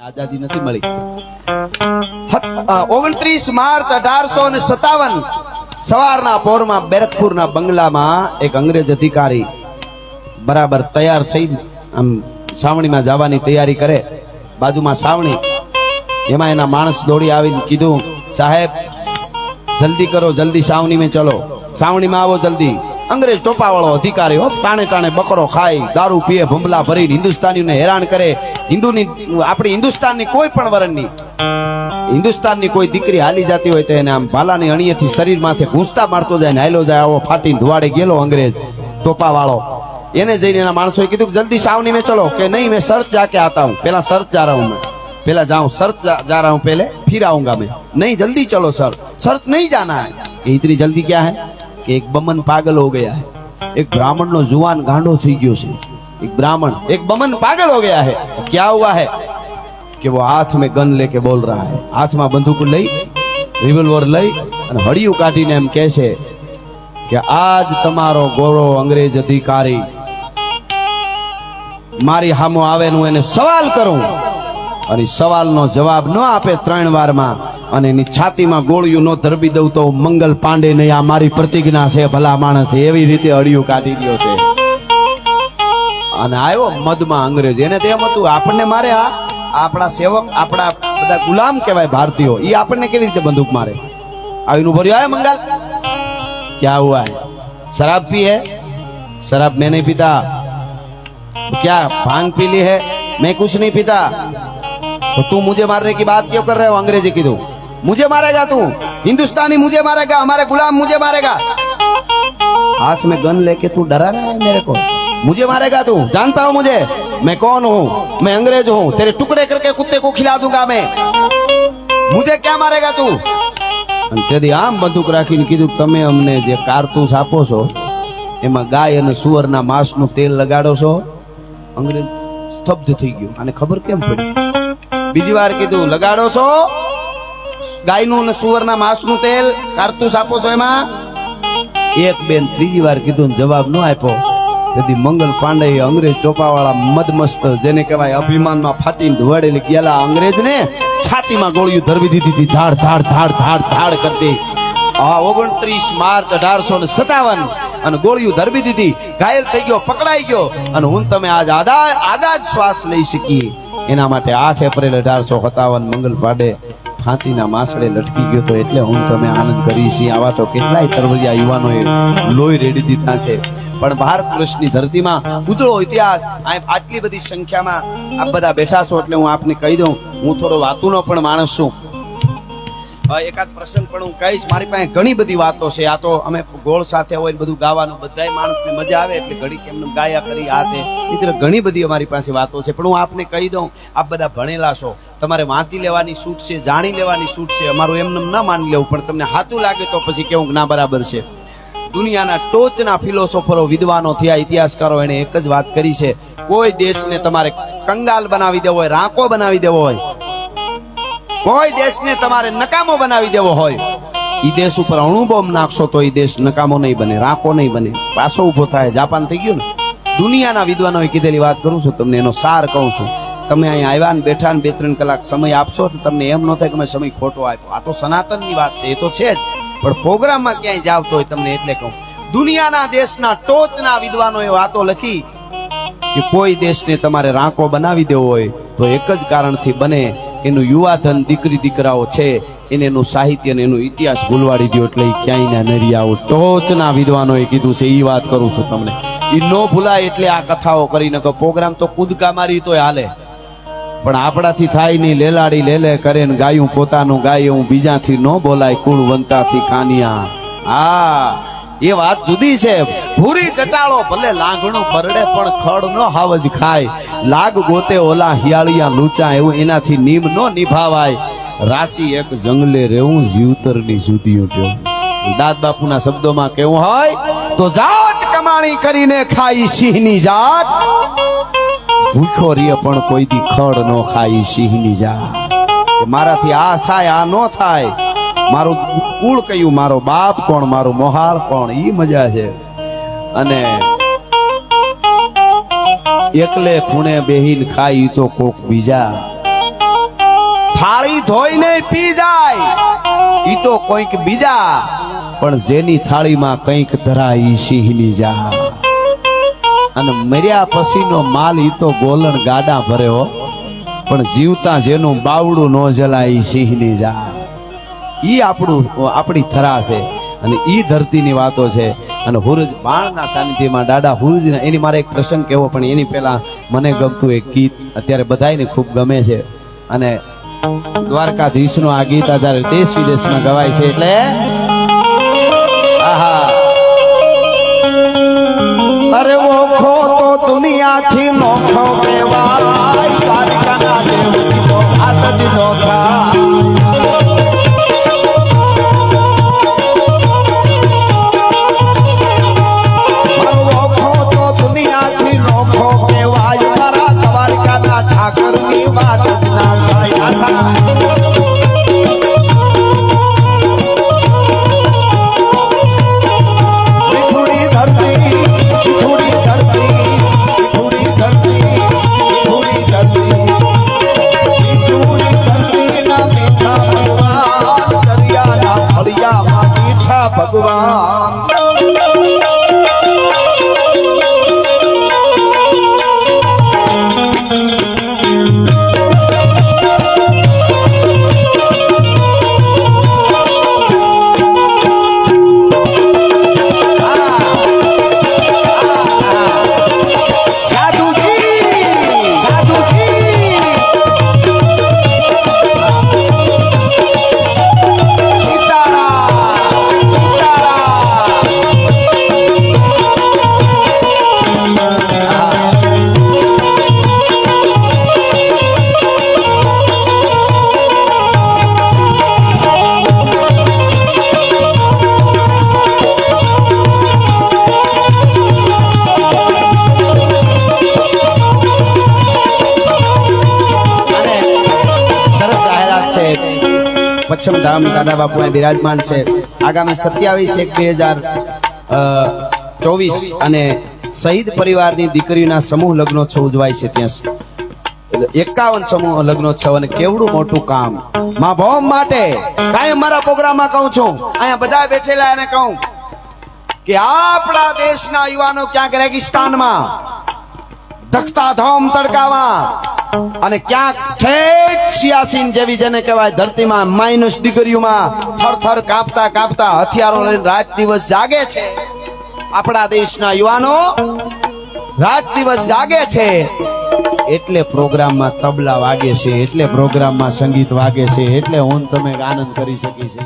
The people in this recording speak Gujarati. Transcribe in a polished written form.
આઝાદી નથી મળી. 29 માર્ચ 1857 સવારના પોરમાં બેરકપુરના બંગલામાં એક અંગ્રેજ અધિકારી બરાબર તૈયાર થઈ આમ સાવણીમાં જવાની તૈયારી કરે. બાજુમાં સાવણી, એમાં એના માણસ દોડી આવીને કીધું, સાહેબ જલ્દી કરો, જલ્દી સાવણી में चलो, સાવણીમાં આવો જલ્દી. અંગ્રેજ ટોપા વાળો અધિકારી ટાણે ટાણે બકરો ખાઈ, દારૂ પીએ, ભંભલા ભરી હિન્દુસ્તાનીઓને હેરાન કરે. આપણી હિન્દુસ્તાનની કોઈ પણ વરણની હિન્દુસ્તાનની કોઈ દીકરી હાલી જતી હોય તો એને આમ ભાલાની અણીએથી શરીર માથે ઘૂંસતા મારતો જાય ને હાલો જાય. આવો ફાટીને ધુવાડે ગયેલો અંગ્રેજ ટોપા વાળો. એને જઈને એના માણસોએ કીધું જલ્દી સાવની में चलो. કે નહીં, मैं सर्च जाके आता हूँ, पहला सर्च जा रहा हूँ, मैं पहला जाऊँ सर्च जा रहा हूँ, पहले फिर आऊंगा मैं. नहीं जल्दी चलो सर, सर्च नहीं जाना है. इतनी जल्दी क्या है कि एक बमन पागल हो गया है. एक ब्राह्मण नो जुआन गांडो थी गयो છે. एक ब्राह्मण, एक बमन पागल हो गया है. क्या हुआ है कि वो हाथ में गन लेके बोल रहा है. हाथ में बंदूक लई, रिवॉल्वर लई અને હડિયું કાઢીને એમ કહે છે કે આજ તમારો ગોરો અંગ્રેજ અધિકારી મારી સામે આવે હું એને સવાલ કરું અને સવાલનો જવાબ ન આપે 3 વારમાં અને એની છાતીમાં ગોળીઓ ન ધરબી દઉં તો મંગલ પાંડે ને આ મારી પ્રતિજ્ઞા છે, ભલા માણસ એવી રીતે હડિયું કાઢી ગયો છે. અને આવ્યો મદમાં અંગ્રેજ. એને તેમ હતું આપણને મારે, આ આપણા સેવક, આપણા બધા ગુલામ કહેવાય ભારતીયો, એ આપણને કેવી રીતે બંદૂક મારે. આવીનું ભર્યું, આય મંગલ क्या हुआ है, शराब पी है? शराब मैं नहीं पीता. क्या भांग पी ली है? मैं कुछ नहीं पीता. तो तू मुझे मारने की बात क्यों कर रहे हो? अंग्रेजी की तू मुझे मारेगा, तू हिंदुस्तानी मुझे मारेगा, हमारे गुलाम मुझे मारेगा. हाथ में गन लेके तू डरा रहा है मेरे को, मुझे मारेगा तू? जानता हूं मुझे, मैं कौन हूं, मैं अंग्रेज हूं, तेरे टुकड़े करके कुत्ते को खिला दूंगा मैं. मुझे क्या मारेगा तू? તેથી આમ બંદૂક રાખીને કીધું તમે અમને જે કારતૂસ આપો છો એમાં ગાય અને સુવરના માંસનું તેલ લગાડો છો. અંગ્રેજ સ્તબ્ધ થઈ ગયો, આને ખબર કેમ પડી. બીજી વાર કીધું લગાડો છો ગાયનું અને સુવરના માંસનું તેલ, કારતૂસ આપો છો એમાં. એક બેન ત્રીજી વાર કીધું, જવાબ ન આપ્યો. તેથી મંગલ પાંડે અંગ્રેજ ટોપાવાળા મદમસ્ત, જેને કહેવાય અભિમાનમાં ફાટીને ધોવાડેલી ગયેલા અંગ્રેજને છાતીમાં ગોળીઓ ધરવી દીધી. ધાડ ધાડ ધાડ ધાડ ધાડ કરતી. 29 માર્ચ 1857 અને ગોળીઓ ધરવી દીધી. ઘાયલ થઈ ગયો, પકડાઈ ગયો અને હું તમે આજ આઝાદ શ્વાસ લઈ શકીએ એના માટે 8 એપ્રિલ 1857 મંગલ પાંડે ફાંસીના માસડે લટકી ગયો તો એટલે હું તમે આનંદ કરી છીએ. આવા તો કેટલાય તરવરિયા યુવાનોએ લોહી રેડી દીધા છે. પણ ભારત વર્ષની ધરતીમાં ઉજળો ઇતિહાસ, આટલી બધી સંખ્યામાં આપ બધા બેઠા છો એટલે હું આપને કહી દઉં, હું થોડો વાતુનો પણ માણસ છું. એકાદ પ્રસંગ પણ હું કહીશ. મારી પાસે ઘણી બધી વાતો છે. આ તો અમે ગોળ સાથે હોય ને બધું ગાવાનું, બધાય માણસને મજા આવે એટલે ઘડી કેમને ગાયા કરી આ તે એટલે ઘણી બધી અમારી પાસે વાતો છે. પણ હું આપને કહી દઉં, આપ બધા ભણેલા છો, તમારે વાંચી લેવાની છૂટ છે, જાણી લેવાની છૂટ છે. અમારું એમને ના માની લેવું, પણ તમને સાચું લાગે તો પછી કેવું ના બરાબર છે. દુનિયાના ટોચના ફિલોસોફરો, વિદ્વાનો થયા, ઇતિહાસકારો, એને એક જ વાત કરી છે, કોઈ દેશને તમારે કંગાલ બનાવી દેવો હોય, રાંકો બનાવી દેવો હોય, કોઈ દેશને તમારે નકામો બનાવી દેવો હોય, ઈ દેશ ઉપર અણુબોમ્બ નાખશો તો ઈ દેશ નકામો નહીં બને, રાંકો નહીં બને, પાછો ઉભો થાય. જાપાન થઈ ગયું ને. દુનિયાના વિદ્વાનોએ કીધેલી વાત કરું છું તમને, એનો સાર કહું છું. તમે અહીંયા આવ્યા ને બેઠા ને 2-3 કલાક સમય આપશો એટલે તમને એમ ન થાય કે મેં સમય ખોટો આપ્યો. આ તો સનાતનની વાત છે, એ તો છે જ, પણ પ્રોગ્રામમાં ક્યાંય જાવ તો તમને એટલે કહું. દુનિયાના દેશના ટોચના વિદ્વાનોએ વાતો લખી કે કોઈ દેશને તમારે રાંકો બનાવી દેવો હોય તો એક જ કારણથી બને, એનું યુવાધન દીકરી દીકરાઓ છે એને એનું સાહિત્ય અને એનો ઇતિહાસ ભૂલવાડી દો એટલે ક્યાંય ના નરી આવો. ટોચના વિદ્વાનોએ કીધું છે, એ વાત કરું છું તમને. એ ન ભૂલાય એટલે આ કથાઓ કરીને કહો. પ્રોગ્રામ તો કૂદકા મારી તોય હાલે, પણ આપણાથી થાય નહીં. લેલાડી લેલે કરે ને ગાયું પોતાનું ગાય, હું બીજાથી ન બોલાય કુળવંતાથી કાનિયા. હા, એ વાત જુદી છે. ભૂરી જટાળો ભલે લાંગણું બરડે પણ ખડ નો હાવજ ખાય. લાગ ગોતે ઓલા હિયાળિયા લૂચા, એવું એનાથી નીમ નો નિભાવાય. રાશી એક જંગલે રેવું, જીવતરની જુદી ઉઠ્યો. દાદ બાપુના શબ્દોમાં કેવું હોય તો જાત કમાણી કરીને ખાઈ સિંહની જાત, ભૂખો રે પણ કોઈ દી ખડ નો ખાઈ સિંહની જાત. મારાથી આ થાય, આ નો થાય, મારું કુળ કયું, મારો બાપ કોણ, મારું મોહાળ કોણ, ઈ મજા છે. અને એકલે ખૂણે બેહીન ખાઈ તો કોક બીજા, થાળી ધોઈને પી જાય ઈ તો કોઈક બીજા, પણ જેની થાળીમાં કંઈક ધરાય ઈ સિંહની જા. અને મર્યા પછીનો માલ ઈ તો ગોલણ ગાડા ભર્યો, પણ જીવતા જેનું બાવડું ન જલાય ઈ સિંહની જા. ઈ આપણી થરા છે અને ઈ ધરતીની વાતો છે. અને હુરજ બાણના સાનિધ્યમાં દાદા હુરજના એની મારે એક પ્રસંગ કહેવો, પણ એની પહેલા મને ગમતું એક ગીત અત્યારે બધાયને ખૂબ ગમે છે. અને દ્વારકાધીશનું આ ગીત અત્યારે દેશ વિદેશમાં ગવાય છે. એટલે આહા, અરે ઓખો તો દુનિયાથી નોખો કહેવાય, દ્વારકાના દેવની તો વાત જ નો થાય. ઠાકરની વાત ના થાય. મીઠુડી ધરતી, મીઠુડી ધરતી, મીઠુડી ધરતી, મીઠુડી ધરતી, મીઠુડી ધરતી ના મીઠા ભગવાન, દરિયાના ફળિયામાં મીઠા ભગવાન. પશ્ચિમ ધામ દાદા બાપુ બિરાજમાન છે. આગામી 27/1/2024 અને શહીદ પરિવારની દીકરીના સમૂહ લગ્નોત્સવ ઉજવાય છે. ત્યાં 51 સમૂહ લગ્નોત્સવ અને કેવડું મોટું કામ મા ભૌમ માટે. કાયમ મારા પ્રોગ્રામમાં કહું છું, અહીંયા બધા બેઠેલા એને કહું કે આપણા દેશના યુવાનો ક્યાંક રેગિસ્તાનમાં, ધકતા ધોમ તડકામાં અને ક્યાંક ઠેઠ સિયાસીન જેવી જેને કહેવાય ધરતીમાં માઇનસ ડિગ્રીઓમાં થરથર કાપતા કાપતા હથિયારો લઈને રાત દિવસ જાગે છે. આપણા દેશના યુવાનો રાત દિવસ જાગે છે. એટલે પ્રોગ્રામમાં તબલા વાગે છે, એટલે પ્રોગ્રામમાં સંગીત વાગે છે, એટલે હું તમે આનંદ કરી શકી છે.